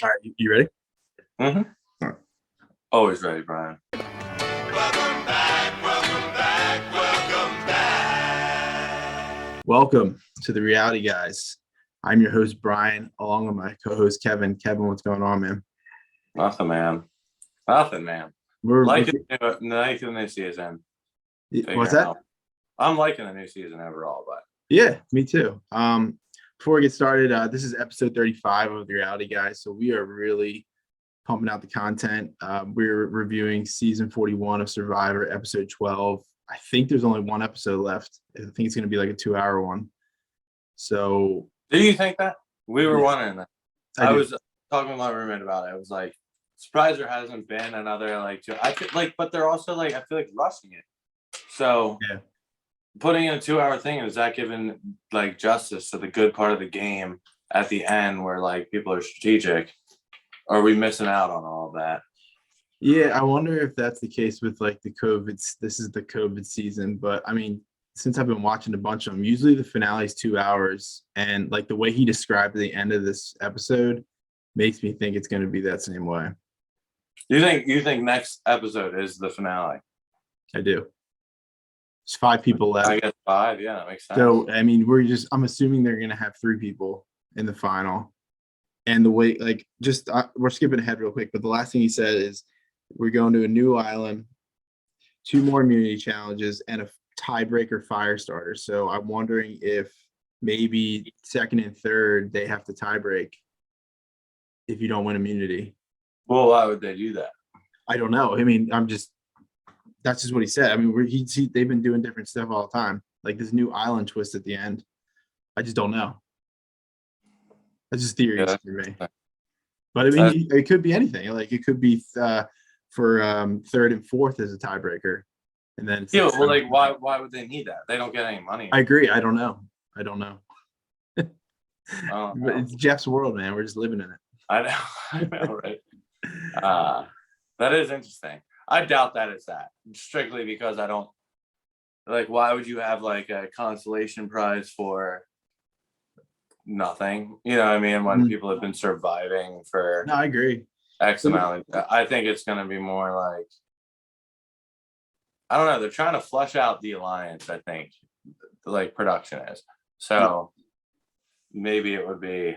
All right, you ready? Mm-hmm. All right. Always ready, Brian. Welcome back, welcome back, welcome back. Welcome to the Reality Guys. I'm your host, Brian, along with my co-host, Kevin. Kevin, what's going on, man? Nothing, man. We're Liking the new season. What's that? I'm liking the new season overall, but yeah, me too. Before we get started, this is episode 35 of the Reality Guys, so we are really pumping out the content. We're reviewing season 41 of Survivor, episode 12. I think there's only one episode left. I think it's going to be like a 2-hour one. So, do you think that? We were Yeah. wondering that. I was talking with my roommate about it. I was like, surprised there hasn't been another like 2. I feel like, but they're also like, I feel like rushing it. So yeah. Putting in a 2-hour thing, is that giving like justice to the good part of the game at the end where like people are strategic? Or are we missing out on all of that? Yeah, I wonder if that's the case with like the COVID. This is the COVID season, but I mean, since I've been watching a bunch of them, usually the finale is 2 hours, and like the way he described the end of this episode makes me think it's going to be that same way. You think next episode is the finale? I do. There's 5 people left. I guess 5. Yeah, that makes sense. So I mean, I'm assuming they're going to have 3 people in the final, and the way like we're skipping ahead real quick, but the last thing he said is we're going to a new island, 2 more immunity challenges, and a tiebreaker fire starter. So I'm wondering if maybe second and third they have to tiebreak if you don't win immunity. Well, why would they do that? I don't know. I mean, that's just what he said. I mean, they've been doing different stuff all the time, like this new island twist at the end. I just don't know. That's just theories for me. But I mean, it could be anything. Like it could be for third and fourth as a tiebreaker, and then well, like why would they need that? They don't get any money. I agree. I don't know. But know. it's Jeff's world, man. We're just living in it. I know, right? That is interesting. I doubt that it's that, strictly because I don't like. Why would you have like a consolation prize for nothing? You know what I mean? When people have been surviving for No, I agree. X amount. I think it's going to be more like, I don't know. They're trying to flush out the alliance. I think, like production is. So maybe it would be,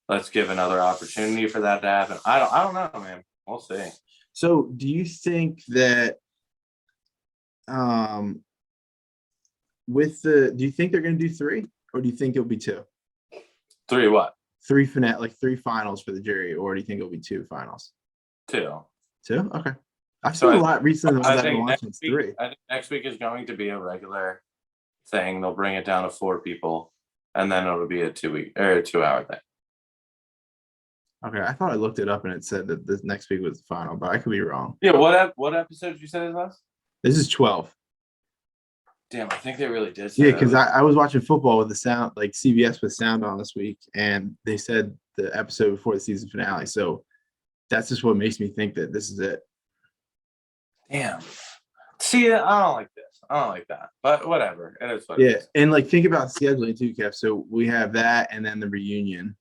let's give another opportunity for that to happen. I don't know, man. We'll see. So, do you think that do you think they're going to do 3, or do you think it'll be 2? 3 what? 3 finale, like 3 finals for the jury, or do you think it'll be 2 finals? 2. 2? Okay. I've seen a lot recently. I think next week is going to be a regular thing. They'll bring it down to 4 people, and then it'll be a 2-hour thing. Okay, I thought I looked it up and it said that this next week was the final, but I could be wrong. Yeah, what episode did you say this was? This is 12. Damn, I think they really did say Yeah, because I was watching football with the sound, like CBS with sound on this week, and they said the episode before the season finale. So that's just what makes me think that this is it. Damn. See, I don't like this. I don't like that. But whatever. It is what it is. And like think about scheduling too, Kev. So we have that and then the reunion.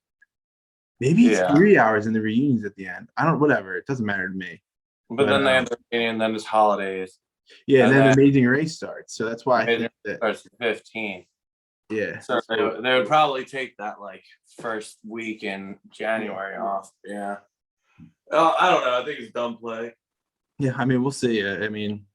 Maybe it's 3 hours and the reunion's at the end. Whatever. It doesn't matter to me. But then they have the reunion, then it's holidays. Yeah, and then the Amazing Race starts. So that's why I think that starts 15. Yeah. So they would probably take that like first week in January off. Yeah. I don't know. I think it's dumb play. Yeah, I mean, we'll see. I mean,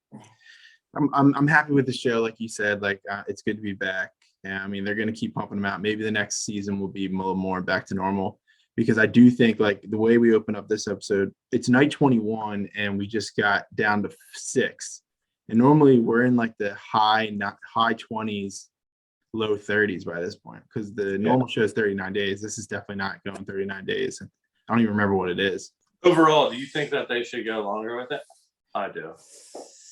I'm happy with the show, like you said. Like, it's good to be back. Yeah, I mean, they're gonna keep pumping them out. Maybe the next season will be a little more back to normal, because I do think like the way we open up this episode, it's night 21, and we just got down to 6, and normally we're in like the high 20s, low 30s by this point, because the normal show is 39 days. This is definitely not going 39 days. I don't even remember what it is. Overall, do you think that they should go longer with it? I do.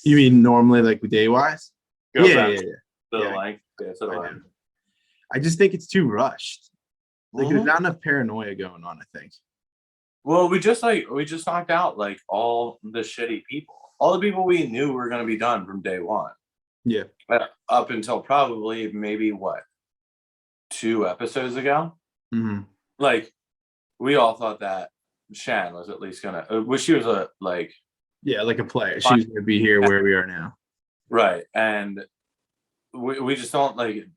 You mean normally, like with day wise? Yeah. I just think it's too rushed. Like there's not enough paranoia going on, I think. Well, we just knocked out like all the shitty people. All the people we knew were going to be done from day one. Yeah. Up until probably maybe 2 episodes ago. Mm-hmm. Like we all thought that Shan was at least gonna, which she was Yeah, like a player. She was going to be here where we are now. right, and we just don't like.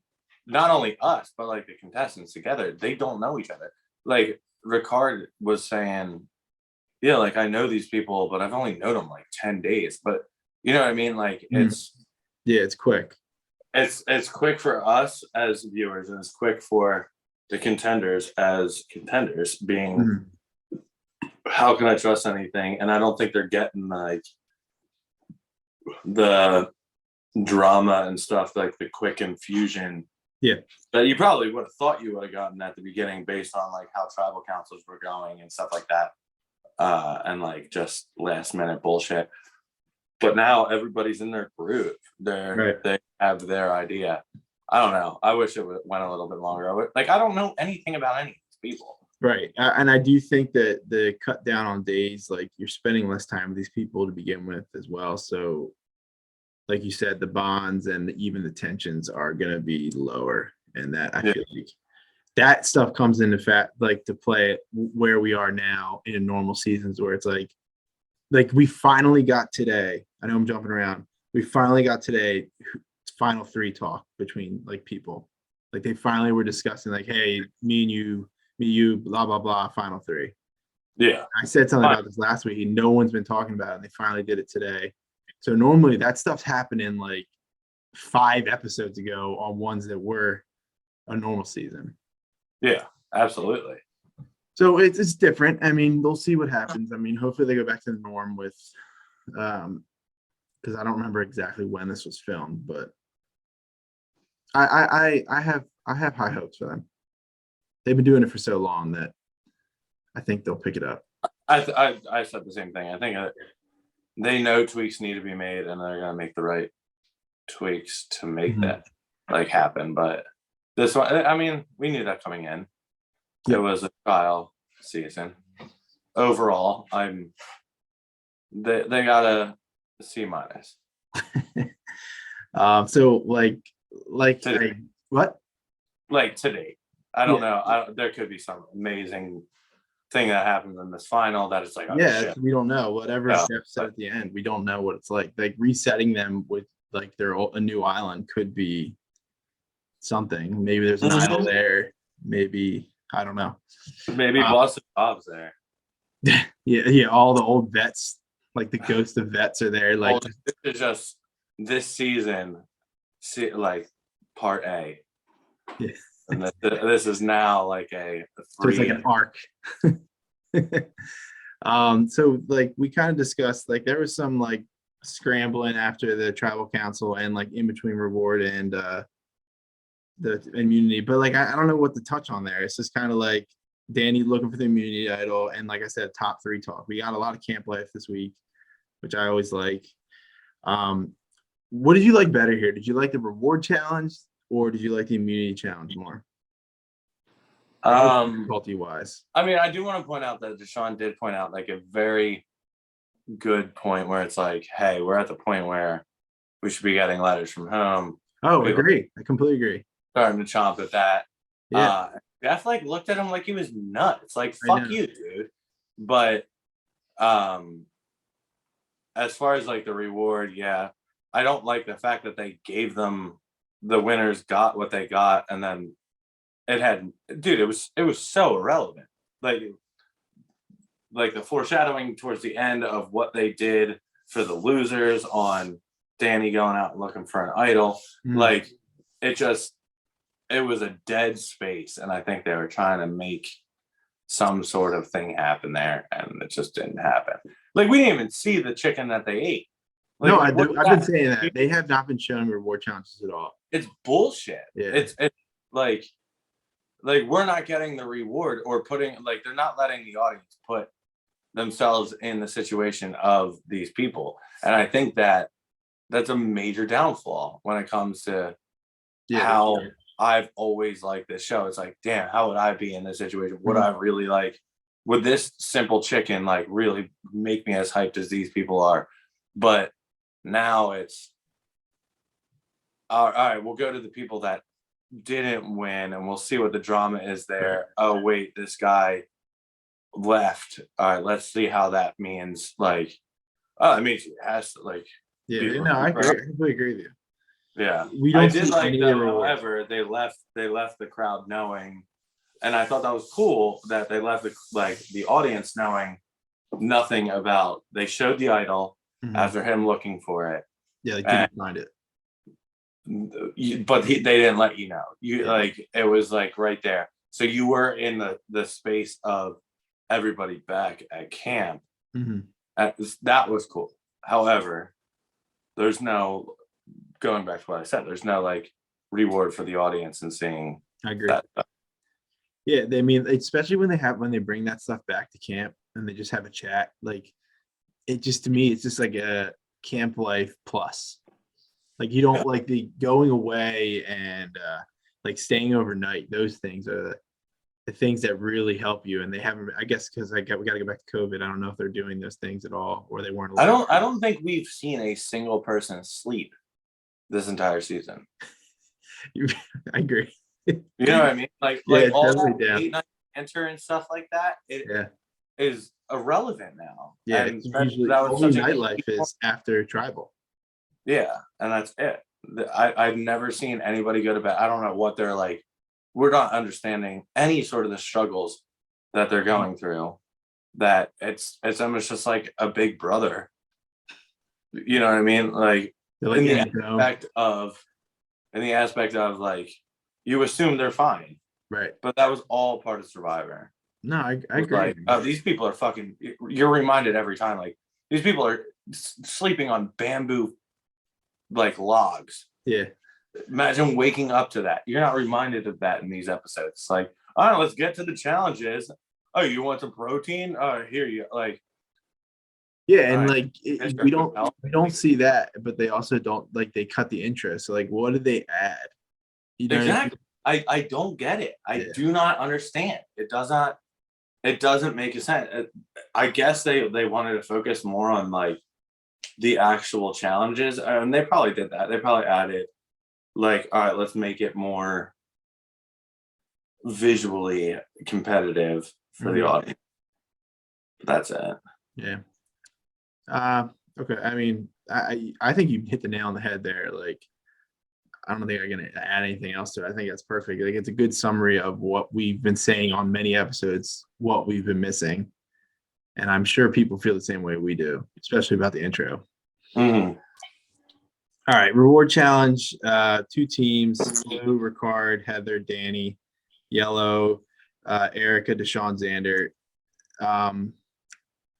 Not only us, but like the contestants together, they don't know each other. Like Ricard was saying, yeah, like I know these people, but I've only known them like 10 days. But you know what I mean? Like Yeah, it's quick. it's quick for us as viewers, and it's quick for the contenders as contenders being how can I trust anything? And I don't think they're getting like the drama and stuff, like the quick infusion. Yeah. That you probably would have thought you would have gotten at the beginning based on like how tribal councils were going and stuff like that. And like just last minute bullshit. But now everybody's in their groove. They have their idea. I don't know. I wish it went a little bit longer. I don't know anything about any of these people. Right. And I do think that the cut down on days, like you're spending less time with these people to begin with as well. So like you said, the bonds and even the tensions are going to be lower. And that I feel like that stuff comes into to play where we are now in normal seasons, where it's like we finally got today. I know I'm jumping around. We finally got today final three talk between like people. Like they finally were discussing like, hey, me and you, blah, blah, blah, final three. Yeah. I said something about this last week and no one's been talking about it. And they finally did it today. So normally that stuff's happening like 5 episodes ago on ones that were a normal season. Yeah, absolutely. So it's different. I mean, they'll see what happens. I mean, hopefully they go back to the norm with, because I don't remember exactly when this was filmed, but I have high hopes for them. They've been doing it for so long that I think they'll pick it up. I said the same thing. I think they know tweaks need to be made, and they're gonna make the right tweaks to make that like happen. But this one, I mean, we knew that coming in. It was a trial season. Overall, they got a C-. So like today. What? Like today. I don't know. There could be some amazing thing that happens in this final that it's like, oh, shit. We don't know. Whatever Jeff said at the end, we don't know what it's like. Like resetting them with like a new island could be something. Maybe there's an idol there. Maybe I don't know. Maybe Boston Bob's there. Yeah. All the old vets, like the ghost of vets, are there. Like this is just this season, like part A. Yeah. And this is now like a 3. So it's like an arc. So like we kind of discussed, like there was some like scrambling after the tribal council and like in between reward and the immunity, but like I don't know what to touch on there. It's just kind of like Danny looking for the immunity idol, and like I said, top 3 talk. We got a lot of camp life this week, which I always like. What did you like better here? Did you like the reward challenge or did you like the immunity challenge more? Difficulty wise. I mean, I do want to point out that Deshawn did point out like a very good point where it's like, hey, we're at the point where we should be getting letters from home. Oh, I agree. I completely agree. Starting to chomp at that. Yeah. Jeff like looked at him like he was nuts. Like, fuck you, dude. But as far as like the reward, I don't like the fact that they gave them, the winners got what they got, and then it was so irrelevant. Like the foreshadowing towards the end of what they did for the losers on Danny going out and looking for an idol. Like it was a dead space, and I think they were trying to make some sort of thing happen there, and it just didn't happen. Like we didn't even see the chicken that they ate. Like, no, I've been saying that they have not been showing reward challenges at all. It's bullshit. Yeah. It's like we're not getting the reward, or putting, like, they're not letting the audience put themselves in the situation of these people. And I think that that's a major downfall when it comes to how I've always liked this show. It's like, damn, how would I be in this situation? Would I really would this simple chicken like really make me as hyped as these people are? But now it's all right, we'll go to the people that didn't win and we'll see what the drama is there. Oh wait, this guy left. All right, let's see how that means. Like, oh, it means he has to like. Yeah, be no, I agree. removed. I completely agree with you. Yeah, We don't I did see like any of the though. rewards. However, they left the crowd knowing, and I thought that was cool that they left the audience knowing nothing about. They showed the idol Mhm. after him looking for it. Yeah, they couldn't find it. But they didn't let you know. You Yeah. like it was like right there. So you were in the space of everybody back at camp. Mhm. That was cool. However, there's no going back to what I said. There's no like reward for the audience and seeing I agree. that. Yeah, I mean, especially when they bring that stuff back to camp and they just have a chat. Like, it just to me, it's just like a camp life plus. Like, you don't like the going away and like staying overnight. Those things are the things that really help you. And they haven't, I guess, because we got to go back to COVID. I don't know if they're doing those things at all, or they weren't. I don't think we've seen a single person sleep this entire season. I agree. You know what I mean? Like Yeah, all definitely, that yeah. late night enter and stuff like that. It Yeah, is irrelevant now. yeah. And It's usually that was only such a nightlife is after tribal. Yeah, and that's it. I've never seen anybody go to bed. I don't know what they're like. We're not understanding any sort of the struggles that they're going through. That it's almost just like a big brother. You know what I mean? Like They're like in the in the dome. aspect of like you assume they're fine, Right. but that was all part of Survivor. No, I It was agree. like, oh, these people are fucking. You're reminded every time, like these people are sleeping on bamboo, like logs. Yeah. Imagine waking up to that. You're not reminded of that in these episodes. It's like, all right, let's get to the challenges. Oh, you want some protein? Oh, here you like. Yeah, and Right. like we don't see that, but they also don't like they cut the intro. So like, what did they add? You know what I mean? Exactly. I don't get it. I Yeah. do not understand. It doesn't make a sense. I guess they wanted to focus more on like the actual challenges, and they probably did that. They probably added like, all right, let's make it more visually competitive for the Mhm. audience. That's it. Yeah. Okay. I mean, I think you hit the nail on the head there. Like, I don't think I'm gonna add anything else to it. I think that's perfect. Like, it's a good summary of what we've been saying on many episodes, what we've been missing, and I'm sure people feel the same way we do, especially about the intro. Mhm. All right, reward challenge. 2 teams: blue, Ricard, Heather, Danny; yellow, Erica, Deshawn, Xander.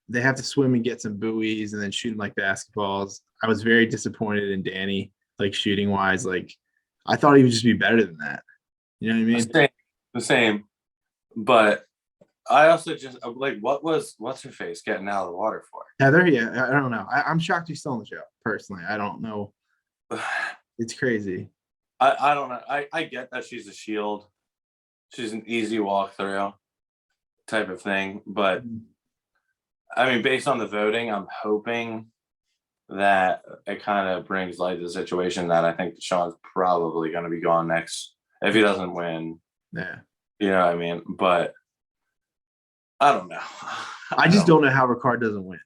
They have to swim and get some buoys and then shoot them like basketballs. I was very disappointed in Danny, like shooting wise. Like, I thought he would just be better than that. You know what I mean? The same. But I also just like, what's her face getting out of the water for? Heather, yeah, I don't know. I'm shocked he's still on the show. Personally, I don't know. It's crazy. I don't know. I get that she's a shield. She's an easy walkthrough type of thing. But I mean, based on the voting, I'm hoping that it kind of brings light to the situation that I think Deshawn's probably going to be gone next if he doesn't win. Yeah. You know what I mean? But I don't know. I just don't know how Ricard doesn't win.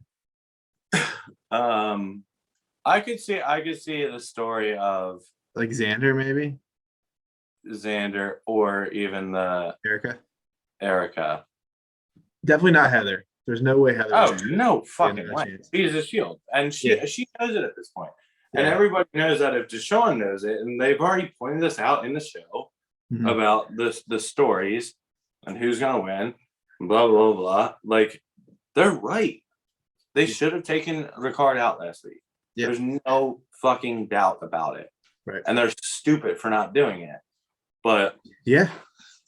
I could see the story of Like Xander, maybe Xander or even the Erica. Definitely not Heather. There's no way Heather. Oh, would no fucking no way. chance. She's a shield. And she knows it at this point. And Yeah. everybody knows that if Deshawn knows it, and they've already pointed this out in the show Mhm. about the stories and who's gonna win, blah blah blah. Like, they're right. They should have taken Ricard out last week. Yeah. There's no fucking doubt about it. Right. And they're stupid for not doing it. But Yeah,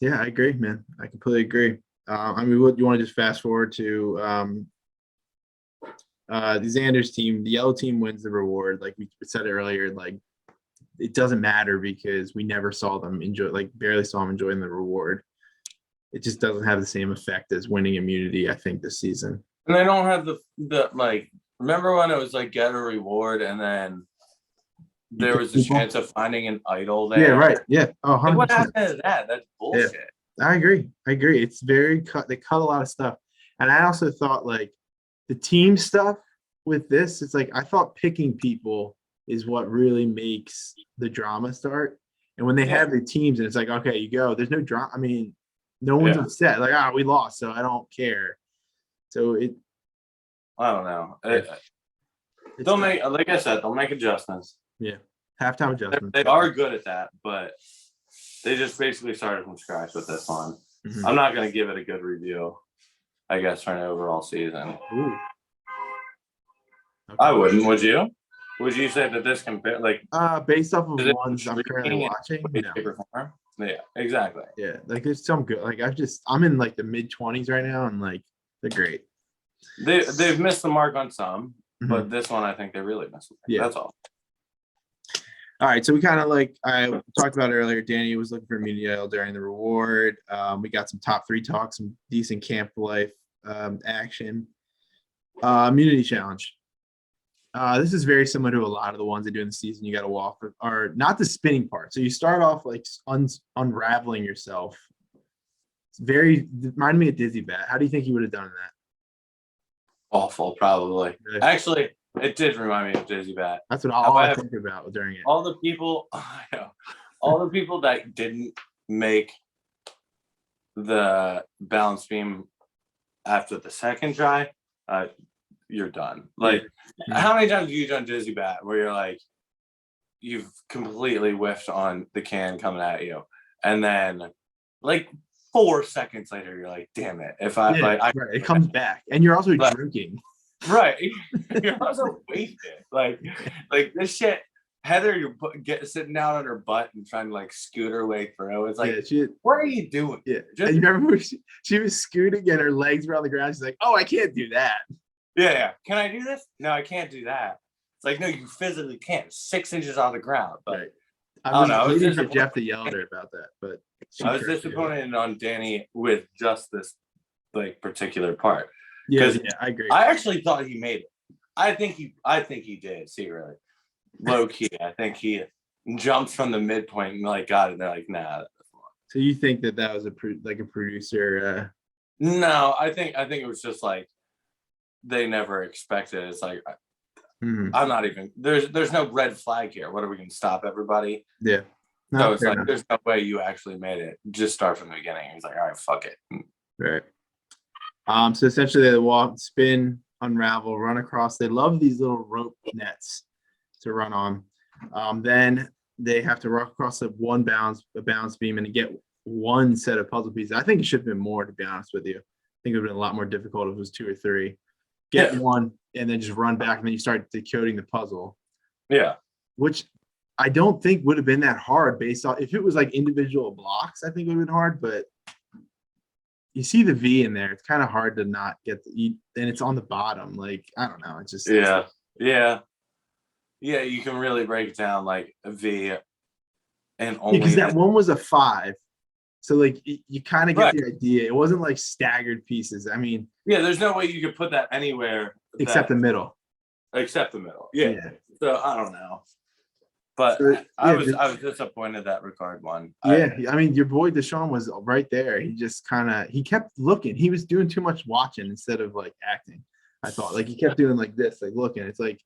I agree, man. I completely agree. I mean, what you want to just fast forward to the Xander's team? The yellow team wins the reward. Like we said earlier, like it doesn't matter because we never saw them enjoy, like barely saw them enjoying the reward. It just doesn't have the same effect as winning immunity, I think, this season. and they don't have the like. Remember when it was like get a reward and then there was a chance of finding an idol there? Yeah, right. Yeah. Oh, Like, what 100%. happened to that? That's bullshit. I agree. It's very cut. They cut a lot of stuff. And I also thought like the team stuff with this, it's like I thought picking people is what really makes the drama start. And when they Yeah. have the teams and it's like, okay, you go, there's no drama. I mean, no one's Yeah. upset. Like, we lost, so I don't care. So I don't know. it's They'll tough. make, like I said, they'll make adjustments. Yeah. Halftime adjustments. They are good at that, but they just basically started from scratch with this one. Mhm. I'm not going to give it a good review, I guess, for an overall season. Ooh. I Okay. wouldn't. Would you? Would you say that this compare like Based off of is it ones I'm currently intriguing in watching, way, no. shape, or form? Yeah, exactly. Yeah, like there's some good. Like I'm in like the mid-20s right now, and like they're great. They've missed the mark on some, Mhm. but this one I think they really missed. Yeah. That's all. All right, so we kind of like I talked about earlier. Danny was looking for immunity idol during the reward. We got some top 3 talks, some decent camp life action. Immunity challenge. This is very similar to a lot of the ones they do in the season. You got to walk, or not the spinning part. So you start off like unraveling yourself. It's very reminded me of Dizzy Bat. How do you think you would have done that? Awful, probably. Really? Actually, it did remind me of Dizzy Bat. That's what all I However, think about during it. All the people, I know, all the people that didn't make the balance beam after the second try, you're done. Like, how many times have you done Dizzy Bat where you're like, you've completely whiffed on the can coming at you, and then like 4 seconds later, you're like, damn it! If I Yeah, like, right. It comes back, and you're also But- drinking. right, you're also wasted. Like this shit. Heather, you're sitting down on her butt and trying to like scoot her way through. It's like, Yeah, what are you doing? yeah. Just- And you remember when she was scooting and her legs were on the ground. She's like, "Oh, I can't do that." Yeah. Can I do this? No, I can't do that. It's like, no, you physically can't. 6 inches on the ground. But Right. I I was don't know, I was waiting for disappointed. Jeff to yell at her about that, but I was corrected her. disappointed on Danny with just this like particular part. Yeah, 'cause yeah, I agree. I actually thought he made it. I think he did. Secretly, low key, I think he jumped from the midpoint and like got it. And they're like, nah. So you think that was a producer? No, I think it was just like they never expected. It's like Mhm. I'm not even. There's no red flag here. What are we gonna stop everybody? Yeah. No, No, it's fair like enough. there's no way you actually made it. Just start from the beginning. He's like, all right, fuck it. Right. So essentially they walk, spin, unravel, run across. They love these little rope nets to run on. Then they have to run across a balance beam and get one set of puzzle pieces. I think it should have been more, to be honest with you. I think it would have been a lot more difficult if it was 2 or 3. Get Yeah. one and then just run back, and then you start decoding the puzzle, Yeah. which I don't think would have been that hard based on if it was like individual blocks. I think it would have been hard, but you see the V in there. It's kind of hard to not get and it's on the bottom. Like, I don't know. It's just Yeah. You can really break it down like a V, and only because that one was a 5. So like you kind of get Right. the idea. It wasn't like staggered pieces. I mean, yeah. There's no way you could put that anywhere except the middle. except the middle. Yeah. Yeah. So I don't know, but So, I yeah, was disappointed that Ricard won. Yeah, I mean, your boy Deshawn was right there. He just he kept looking. He was doing too much watching instead of like acting. I thought like he kept doing like this, like looking. It's like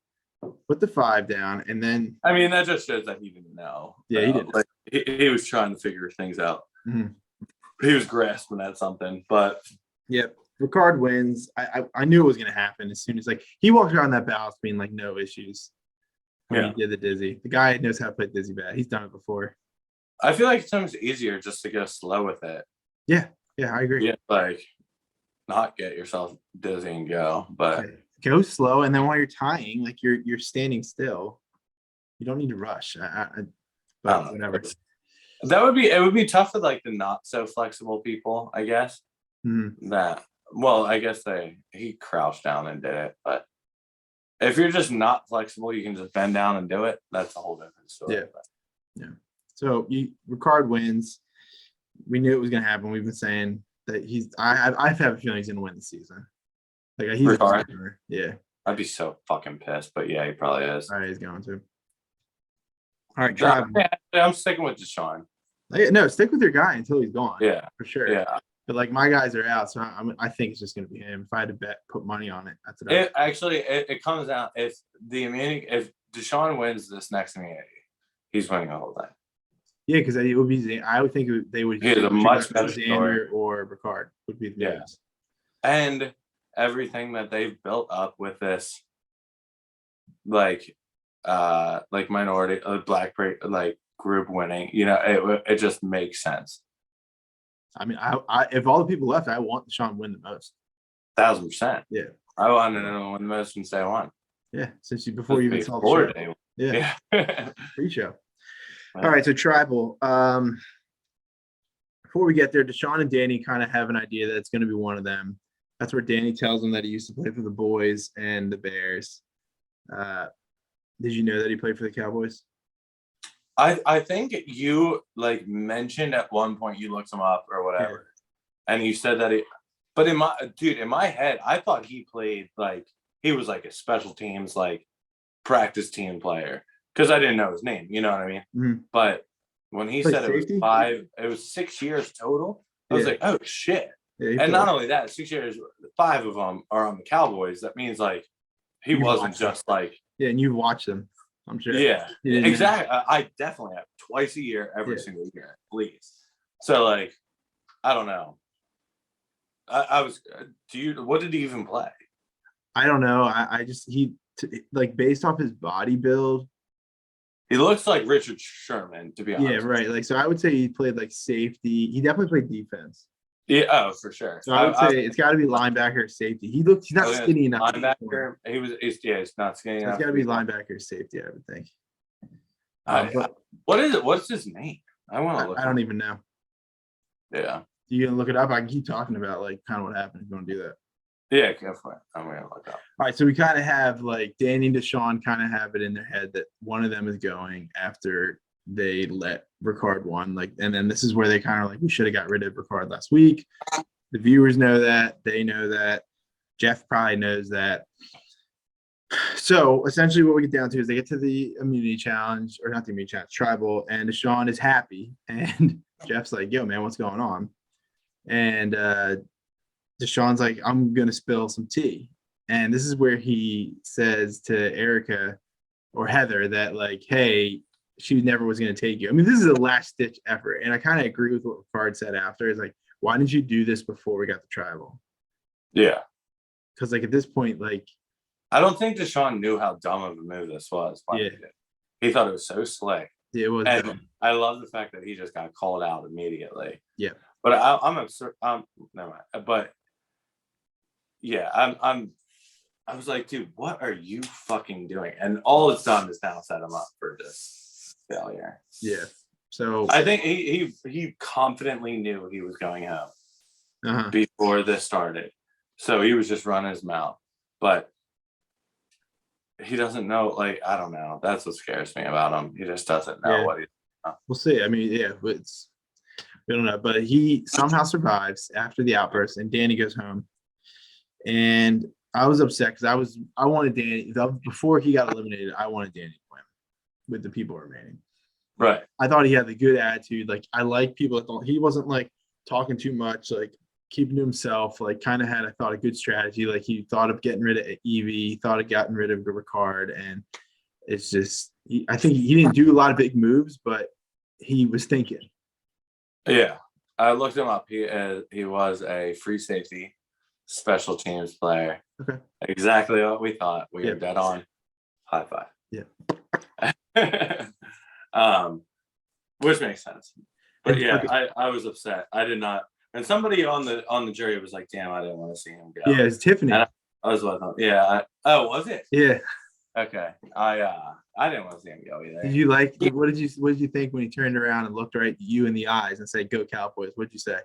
put the 5 down, and then I mean, that just shows that he didn't know. Yeah, he didn't. Like he was trying to figure things out. Mhm. He was grasping at something, but yep, Ricard wins. I knew it was gonna happen as soon as like he walked around that balance being like no issues. When he did the dizzy. The guy knows how to play dizzy bat. He's done it before. I feel like it's sometimes easier just to go slow with it. Yeah, I agree. Yeah, like not get yourself dizzy and go, but Go slow, and then while you're tying, like you're standing still. You don't need to rush. But whatever. it would be tough for like the not so flexible people, I guess. Mhm. I guess he crouched down and did it, but if you're just not flexible, you can just bend down and do it. That's a whole different story. Yeah. So Ricard wins. We knew it was gonna happen. We've been saying that I have a feeling he's gonna win the season. Like he's Ricard? Yeah. I'd be so fucking pissed, but yeah, he probably is. All right, he's going to. All right, I'm sticking with Deshawn. No, stick with your guy until he's gone. Yeah, for sure. yeah. But like my guys are out, so I think it's just gonna be him. If I had to put money on it, that's what I would. It comes out if Deshawn wins this next immunity, he's winning the whole thing. Yeah, because it would be. I would think they would. He has a much better Xander or Ricard would be the names. And everything that they've built up with this, like minority, black like group winning, it just makes sense. I mean, I if all the people left, I want Deshawn to win the most. 1,000%. Yeah, I wanted to win the most since day one. Yeah, since before you even saw the show. Yeah. Pre-show. All right, so tribal. Before we get there, Deshawn and Danny kind of have an idea that it's going to be one of them. That's where Danny tells him that he used to play for the Boys and the Bears. Did you know that he played for the Cowboys? I think you mentioned at one point you looked him up or whatever, and you said that but in my head, I thought he played he was a special teams practice team player because I didn't know his name. You know what I mean? Mm-hmm. But when he said it was 6 years total, I was like, oh shit! Yeah, and not only that, 6 years, 5 of them are on the Cowboys. That means he wasn't just yeah, and you watch them. I'm sure. Yeah, exactly. I definitely have twice a year, every single year, at least. So I don't know. I was. What did he even play? I don't know. I just based off his body build, he looks like Richard Sherman, to be honest. Yeah, right. So I would say he played safety. He definitely played defense. Yeah, oh, for sure. So I would say it's got to be linebacker, safety. He's not skinny enough. Linebacker. He's not skinny enough. It's got to be linebacker, safety. I would think. What is it? What's his name? I want to look. I don't even know. Yeah. You gonna look it up? I can keep talking about kind of what happened if you want to do that. Yeah, go for it. I'm gonna look up. All right, so we kind of have Danny and Deshawn kind of have it in their head that one of them is going after they let Ricard won. And then this is where they kind of we should have got rid of Ricard last week. The viewers know that. They know that. Jeff probably knows that. So essentially what we get down to is they get to the immunity challenge, or not the immunity challenge, tribal, and Deshawn is happy. And Jeff's like, yo, man, what's going on? And Deshawn's like, I'm going to spill some tea. And this is where he says to Erica or Heather that hey, she never was going to take you. I mean, this is a last ditch effort. And I kind of agree with what Ricard said after. It's why didn't you do this before we got the tribal? Yeah. Because at this point, I don't think Deshawn knew how dumb of a move this was. Yeah. He thought it was so slick. Yeah, it was. And I love the fact that he just got called out immediately. Yeah. But I'm absurd. Never mind. But yeah, I was like, dude, what are you fucking doing? And all it's done is now set him up for this failure. Yeah. So I think he confidently knew he was going home before this started. So he was just running his mouth. But he doesn't know, I don't know. That's what scares me about him. He just doesn't know what he's doing. We'll see. I mean, yeah, we don't know. But he somehow survives after the outburst, and Danny goes home. And I was upset because I wanted Danny before he got eliminated. I wanted Danny to win with the people remaining. Right. I thought he had a good attitude. I like people that thought he wasn't talking too much, keeping to himself. Kind of had, I thought, a good strategy. He thought of getting rid of Evie. He thought of getting rid of Ricard, and it's just I think he didn't do a lot of big moves, but he was thinking. Yeah, I looked him up. He was a free safety, special teams player. Okay. Exactly what we thought. We were dead on. High five. Yeah. Which makes sense. But yeah, I was upset. I did not. And somebody on the jury was like, "Damn, I didn't want to see him go." Yeah, it's Tiffany. And I was like, "Yeah." Was it? Yeah. Okay. I didn't want to see him go either. Did you what did you think when he turned around and looked right at you in the eyes and said, "Go Cowboys"? What'd you say?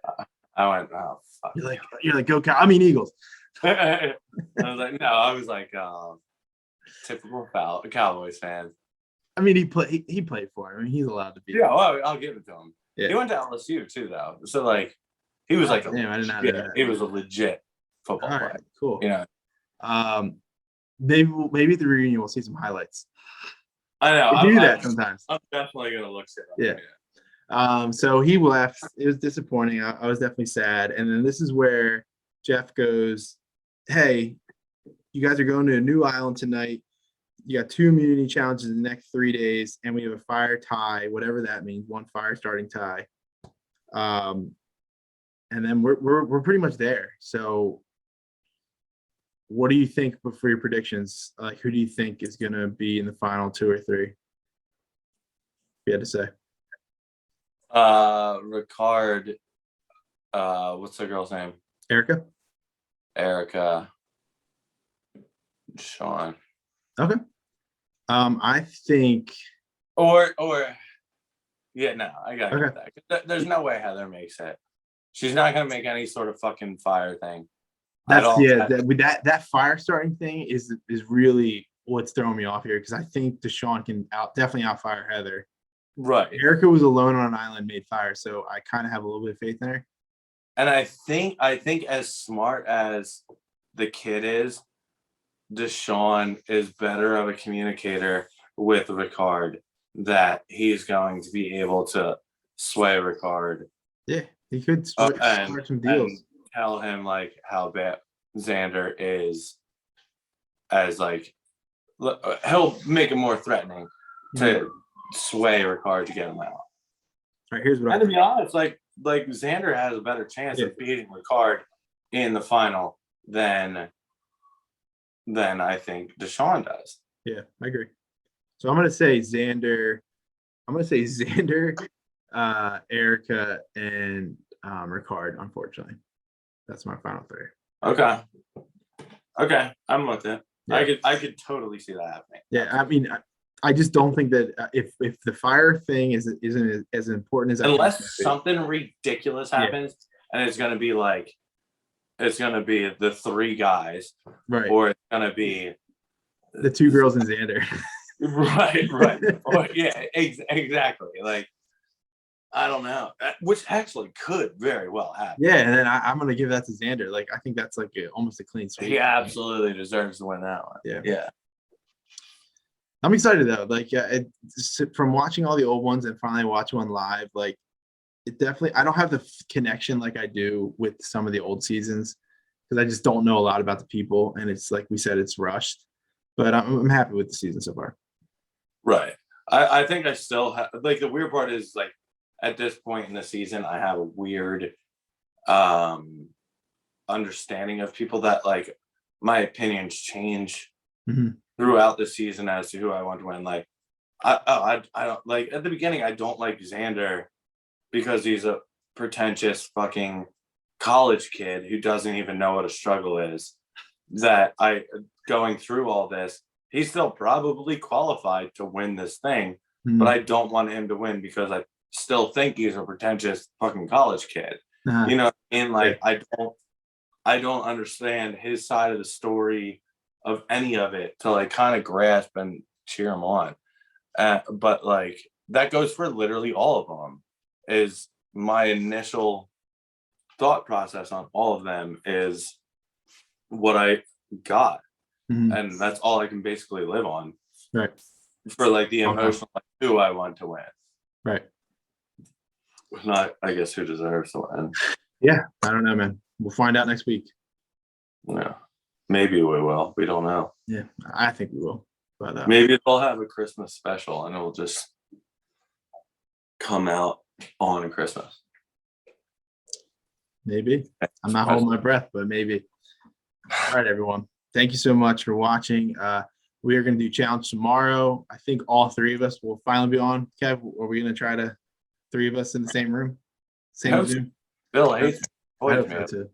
I went, "Oh fuck." You're like, "Go Eagles." I was like, no. I was like, typical Cowboys fan. I mean, he played for him. I mean, he's allowed to be. Yeah, well, I'll give it to him. Yeah. He went to LSU too, though. So he was I did not know that. He was a legit football player. Right, cool. Yeah. Maybe at the reunion we'll see some highlights. I know. I do that sometimes. I'm definitely gonna look at it. Yeah. So he left. It was disappointing. I was definitely sad. And then this is where Jeff goes, "Hey, you guys are going to a new island tonight. You got 2 immunity challenges in the next 3 days, and we have a fire tie, whatever that means, one fire starting tie. And then we're pretty much there. So what do you think for your predictions? Like, who do you think is going to be in the final 2 or 3? If you had to say. Ricard, what's the girl's name? Erica? Erica. Deshawn. Okay. I think Or yeah, no, I gotta Okay. get that. There's no way Heather makes it. She's not gonna make any sort of fucking fire thing. that's all. that fire starting thing is really what's throwing me off here, because I think Deshawn can definitely outfire Heather. Right. Erica was alone on an island, made fire, so I kind of have a little bit of faith in her. And I think as smart as the kid is, Deshawn is better of a communicator with Ricard, that he's going to be able to sway Ricard Yeah, he could and start some deals. tell him like how bad Xander is, as like he'll make it more threatening to sway Ricard to get him out. All right, here's what And to be honest, like Xander has a better chance of beating Ricard in the final than I think Deshawn does. Yeah, I agree. So I'm gonna say Xander. Erica, and Ricard. Unfortunately, that's my final 3. Okay, I'm with it. Yeah. I could totally see that happening. Yeah, I mean, I just don't think that if the fire thing isn't as important as Unless something ridiculous happens, and it's gonna be the 3 guys, right, or it's gonna be the 2 girls and Xander. right, or, yeah, exactly. Like, I don't know, which actually could very well happen. Yeah, and then I'm gonna give that to Xander. Like, I think that's like almost a clean sweep. He absolutely deserves to win that one. Yeah. I'm excited though. Like, from watching all the old ones and finally watching one live, like, it definitely. I don't have the connection like I do with some of the old seasons, because I just don't know a lot about the people, and it's like we said, it's rushed. But I'm happy with the season so far. Right. I think I still have, like, the weird part is, like, at this point in the season, I have a weird understanding of people that, like, my opinions change throughout the season as to who I want to win. Like, I don't like, at the beginning, I don't like Xander because he's a pretentious fucking college kid who doesn't even know what a struggle is. That going through all this, he's still probably qualified to win this thing, but I don't want him to win because I still think he's a pretentious fucking college kid. You know, and like, I don't understand his side of the story of any of it to like kind of grasp and cheer him on. But like, that goes for literally all of them. Is my initial thought process on all of them is what I got, and that's all I can basically live on. Right. For like the emotional, like, who I want to win. Right. Not, I guess, who deserves to win. Yeah, I don't know, man. We'll find out next week. Yeah, maybe we will. We don't know. Yeah, I think we will. But maybe they'll have a Christmas special, and it will just come out on Christmas. Maybe. I'm not holding my breath, but maybe. All right, everyone. Thank you so much for watching. We are going to do challenge tomorrow. I think all 3 of us will finally be on. Kev, are we going to try to 3 of us in the same room? Same Zoom? Bill, I hope so too.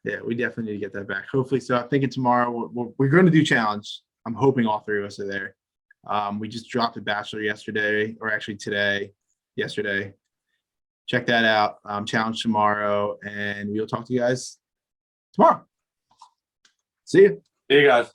Yeah, we definitely need to get that back. Hopefully so. I'm thinking tomorrow we're going to do challenge. I'm hoping all 3 of us are there. We just dropped a Bachelor yesterday, or actually yesterday. Check that out. Challenge tomorrow, and we'll talk to you guys tomorrow. See you. See you guys.